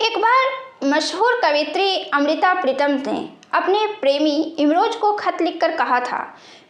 एक बार मशहूर कवियत्री अमृता प्रीतम ने अपने प्रेमी इमरोज को खत लिखकर कहा था,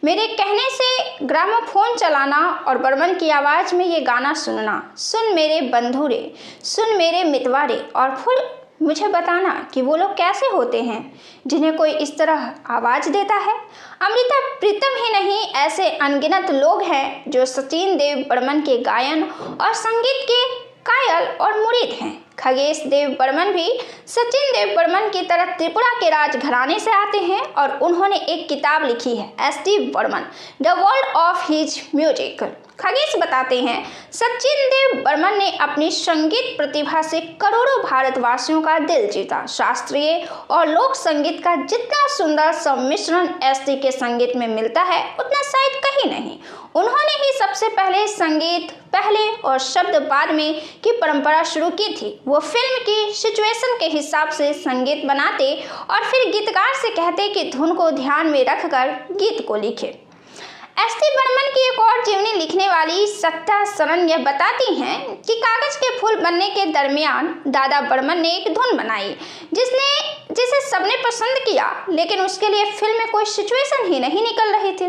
मेरे कहने से ग्रामोफोन चलाना और बर्मन की आवाज़ में ये गाना सुनना। सुन मेरे बंधु रे, सुन मेरे मितवा रे, और फिर मुझे बताना कि वो लोग कैसे होते हैं जिन्हें कोई इस तरह आवाज़ देता है। अमृता प्रीतम ही नहीं, ऐसे अनगिनत लोग हैं जो सचिन देव बर्मन के गायन और संगीत के कायल और मुरीद हैं। खगेश देव बर्मन भी सचिन देव बर्मन की तरह त्रिपुरा के राजघराने से आते हैं और उन्होंने एक किताब लिखी है, S D. Burman, the world of his music. Khagesh बताते हैं, सचिन देव बर्मन ने अपनी संगीत प्रतिभा से करोड़ों भारतवासियों का दिल जीता। शास्त्रीय और लोक संगीत का जितना सुंदर सम्मिश्रण एस.डी. के संगीत में मिलता है उतना शायद कहीं नहीं। उन्होंने ही सबसे पहले संगीत पहले और शब्द बाद में की परंपरा शुरू की थी। वो फिल्म की सिचुएशन के हिसाब से संगीत बनाते और फिर गीतकार से कहते कि धुन को ध्यान में रखकर गीत को लिखे। एस.डी. बर्मन की एक और जीवनी लिखने वाली सत्ता सरन यह बताती हैं कि कागज के फूल बनने के दरमियान दादा बर्मन ने एक धुन बनाई जिसे सबने पसंद किया, लेकिन उसके लिए फिल्म में कोई सिचुएशन ही नहीं निकल रही थी।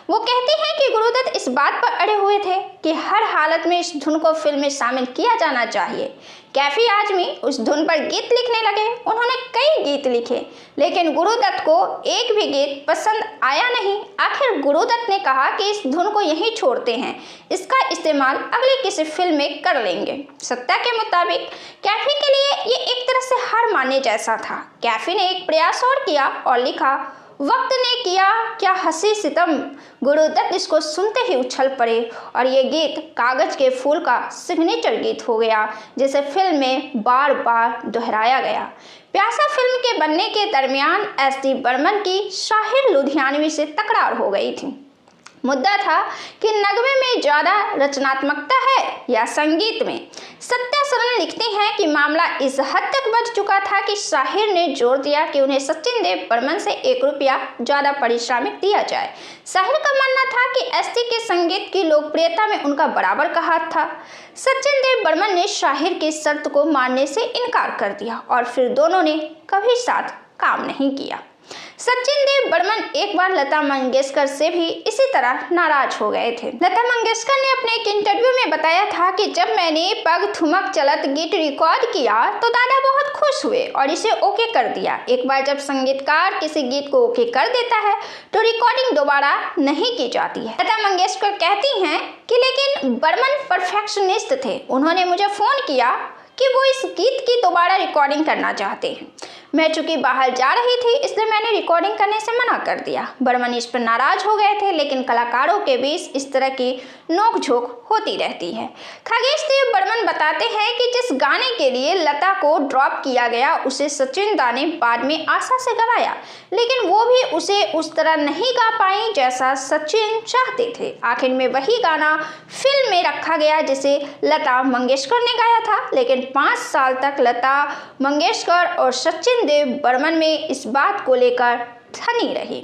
वो कहते हैं कि गुरुदत्त इस बात पर अड़े हुए थे कि हर हालत में इस धुन को फिल्म में शामिल किया जाना चाहिए। कैफी आजमी उस धुन पर गीत लिखने लगे। उन्होंने कई गीत लिखे, लेकिन गुरुदत्त को एक भी गीत पसंद आया नहीं। आखिर गुरुदत्त ने कहा कि इस धुन को यहीं छोड़ते हैं, इसका इस्तेमाल अगली किसी फिल्म में कर लेंगे। सत्ता के मुताबिक कैफी के लिए ये एक तरह से हार मानने जैसा था। कैफी ने एक प्रयास और किया और लिखा, वक्त ने किया क्या हंसी सितम। गुरुदत्त इसको सुनते ही उछल पड़े और ये गीत कागज के फूल का सिग्नेचर गीत हो गया, जिसे फिल्म में बार बार दोहराया गया। प्यासा फिल्म के बनने के दरमियान एस.डी. बर्मन की शाहिर लुधियानवी से तकरार हो गई थी। मुद्दा था कि नगमे में ज़्यादा रचनात्मकता है या संगीत में। सत्या सरन लिखती हैं कि मामला इस हद तक बढ़ चुका था कि शाहिर ने जोर दिया कि उन्हें सचिन देव बर्मन से 1 रुपया ज़्यादा पारिश्रमिक दिया जाए। शाहिर का मानना था कि एस.डी. के संगीत की लोकप्रियता में उनका बराबर का हाथ था। सचिन देव बर्मन ने शाहिर की शर्त को मानने से इनकार कर दिया और फिर दोनों ने कभी साथ काम नहीं किया। सचिन देव बर्मन एक बार लता मंगेशकर से भी इसी तरह नाराज हो गए थे। लता मंगेशकर ने अपने एक इंटरव्यू में बताया था कि जब मैंने पग थुमक चलत गीत रिकॉर्ड किया तो दादा बहुत खुश हुए और इसे ओके कर दिया। एक बार जब संगीतकार किसी गीत को ओके कर देता है तो रिकॉर्डिंग दोबारा नहीं की जाती है। लता मंगेशकर कहती हैं कि लेकिन बर्मन परफेक्शनिस्ट थे। उन्होंने मुझे फ़ोन किया कि वो इस गीत की दोबारा रिकॉर्डिंग करना चाहते हैं। मैं चूंकि बाहर जा रही थी इसलिए मैंने रिकॉर्डिंग करने से मना कर दिया। बर्मन इस पर नाराज हो गए थे, लेकिन कलाकारों के बीच इस तरह की नोक-झोंक होती रहती है। खगेश देव बर्मन बताते हैं कि जिस गाने के लिए लता को ड्रॉप किया गया उसे सचिन दा ने बाद में आशा से गवाया, लेकिन वो भी उसे उस तरह नहीं गा पाई जैसा सचिन चाहते थे। आखिर में वही गाना फिल्म में रखा गया जिसे लता मंगेशकर ने गाया था, लेकिन 5 साल तक लता मंगेशकर और सचिन देव बर्मन में इस बात को लेकर ठनी रही।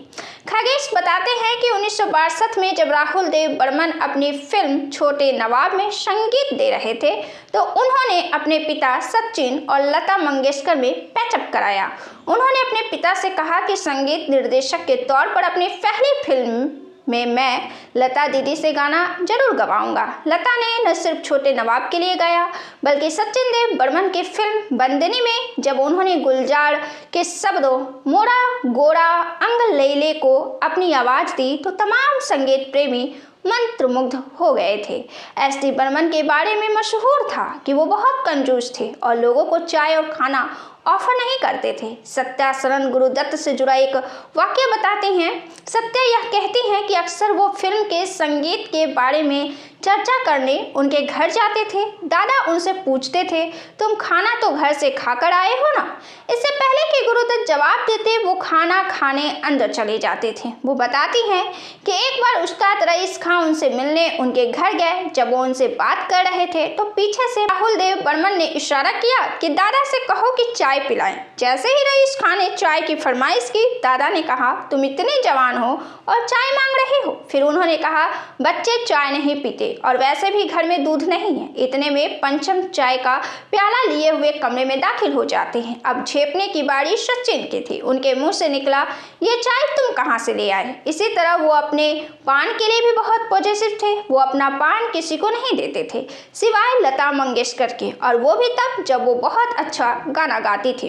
खगेश बताते हैं कि 1962 में जब राहुल देव बर्मन अपनी फिल्म छोटे नवाब में संगीत दे रहे थे तो उन्होंने अपने पिता सचिन और लता मंगेशकर में पैचअप कराया। उन्होंने अपने पिता से कहा कि संगीत निर्देशक के तौर पर अपनी पहली फिल्म में मैं लता दीदी से गाना जरूर गवाऊंगा। लता ने न सिर्फ छोटे नवाब के लिए गाया बल्कि सचिन देव बर्मन की फिल्म बंदनी में जब उन्होंने गुलजार के शब्दों मोरा गोरा अंग लैले को अपनी आवाज़ दी तो तमाम संगीत प्रेमी मंत्रमुग्ध हो गए थे। एस.डी. बर्मन के बारे में मशहूर था कि वो बहुत कंजूस थे और लोगों को चाय और खाना ऑफर नहीं करते थे। सत्या सरन गुरुदत्त से जुड़ा एक वाक्य बताते हैं। सत्या यह कहती हैं कि अक्सर वो फिल्म के संगीत के बारे में चर्चा करने उनके घर जाते थे। दादा उनसे पूछते थे, तुम खाना तो घर से खाकर आए हो ना। इससे पहले कि गुरुदत्त जवाब देते वो खाना खाने अंदर चले जाते थे। वो बताती हैं कि एक बार उस्ताद रईस खां उनसे मिलने उनके घर गए। जब वो उनसे बात कर रहे थे तो पीछे से राहुल देव बर्मन ने इशारा किया कि दादा से कहो कि चाय चाय पिलाएं। जैसे ही रईस खान ने चाय की फरमाइश की, दादा ने कहा, तुम इतने जवान हो और चाय मांग रहे हो। फिर उन्होंने कहा, बच्चे चाय नहीं पीते और वैसे भी घर में दूध नहीं है। इतने में पंचम चाय का प्याला लिए हुए कमरे में दाखिल हो जाते हैं। अब झेपने की बारी सचिन की थी। उनके मुंह से निकला, ये चाय तुम कहाँ से ले आए? इसी तरह वो अपने पान के लिए भी बहुत पॉजिटिव थे। वो अपना पान किसी को नहीं देते थे सिवाय लता मंगेशकर के, और वो भी तब जब वो बहुत अच्छा गाना गाती थी।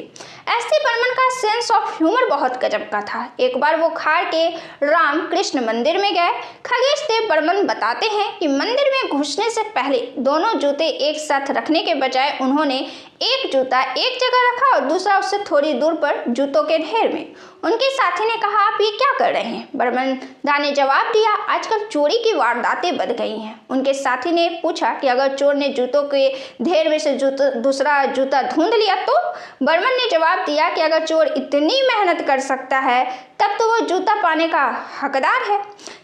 एस.सी. बर्मन का सेंस ऑफ ह्यूमर बहुत गजब का था। एक बार वो खार के राम कृष्ण मंदिर में गए। खगेश देव बर्मन बताते हैं कि मंदिर में घुसने से पहले दोनों जूते एक साथ रखने के बजाय उन्होंने एक जूता एक जगह रखा और दूसरा उससे थोड़ी दूर पर जूतों के ढेर में। उनके साथी ने कहा, आप ये क्या कर रहे हैं? बर्मन दा ने जवाब दिया, आजकल चोरी की वारदातें बढ़ गई हैं। उनके साथी ने पूछा कि अगर चोर ने जूतों के ढेर में से दूसरा जूता ढूंढ लिया तो? बर्मन ने जवाब दिया कि अगर चोर इतनी मेहनत कर सकता है तब तो वो जूता पाने का हकदार है।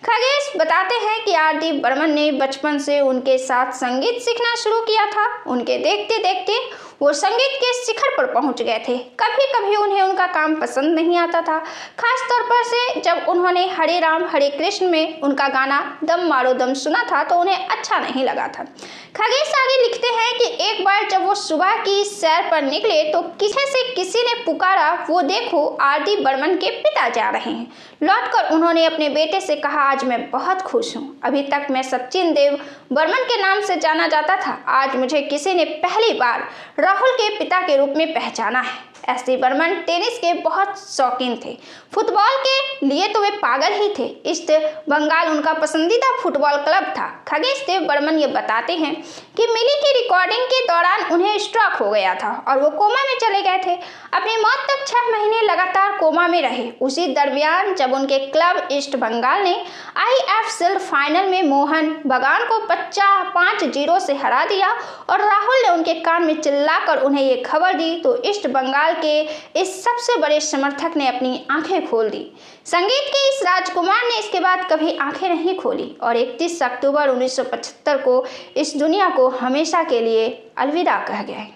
खगेश बताते हैं कि आर.डी. बर्मन ने बचपन से उनके साथ संगीत सीखना शुरू किया था। उनके देखते देखते वो संगीत के शिखर पर पहुंच गए थे। कभी कभी उन्हें उनका काम पसंद नहीं आता था, खास तौर पर से जब उन्होंने हरे राम हरे कृष्ण में उनका गाना दम मारो दम सुना था तो उन्हें अच्छा नहीं लगा था। खगेश आगे लिखते हैं कि एक बार जब वो सुबह की सैर पर निकले तो पीछे से किसी ने पुकारा, वो देखो आर.डी. बर्मन के पिता जा रहे हैं। लौटकर उन्होंने अपने बेटे से कहा, आज मैं बहुत खुश हूँ। अभी तक मैं सचिन देव बर्मन के नाम से जाना जाता था, आज मुझे किसी ने पहली बार राहुल के पिता के रूप में पहचाना है। एस.डी. बर्मन टेनिस के बहुत शौकीन थे। फुटबॉल के लिए तो वे पागल ही थे। ईस्ट बंगाल उनका पसंदीदा फुटबॉल क्लब था। खगेश देव बर्मन ये बताते हैं कि मिली की रिकॉर्डिंग के दौरान उन्हें स्ट्रोक हो गया था और वो कोमा में चले गए थे। अपनी मौत तक 6 महीने लगातार कोमा में रहे। उसी दरमियान जब उनके क्लब ईस्ट बंगाल ने IFL फाइनल में मोहन बगान को 5-0 से हरा दिया और राहुल ने उनके कान में चिल्लाकर उन्हें ये खबर दी तो ईस्ट बंगाल के इस सबसे बड़े समर्थक ने अपनी आंखें खोल दी। संगीत के इस राजकुमार ने इसके बाद कभी आंखें नहीं खोली और 31 अक्टूबर 1975 को इस दुनिया को हमेशा के लिए अलविदा कह गए।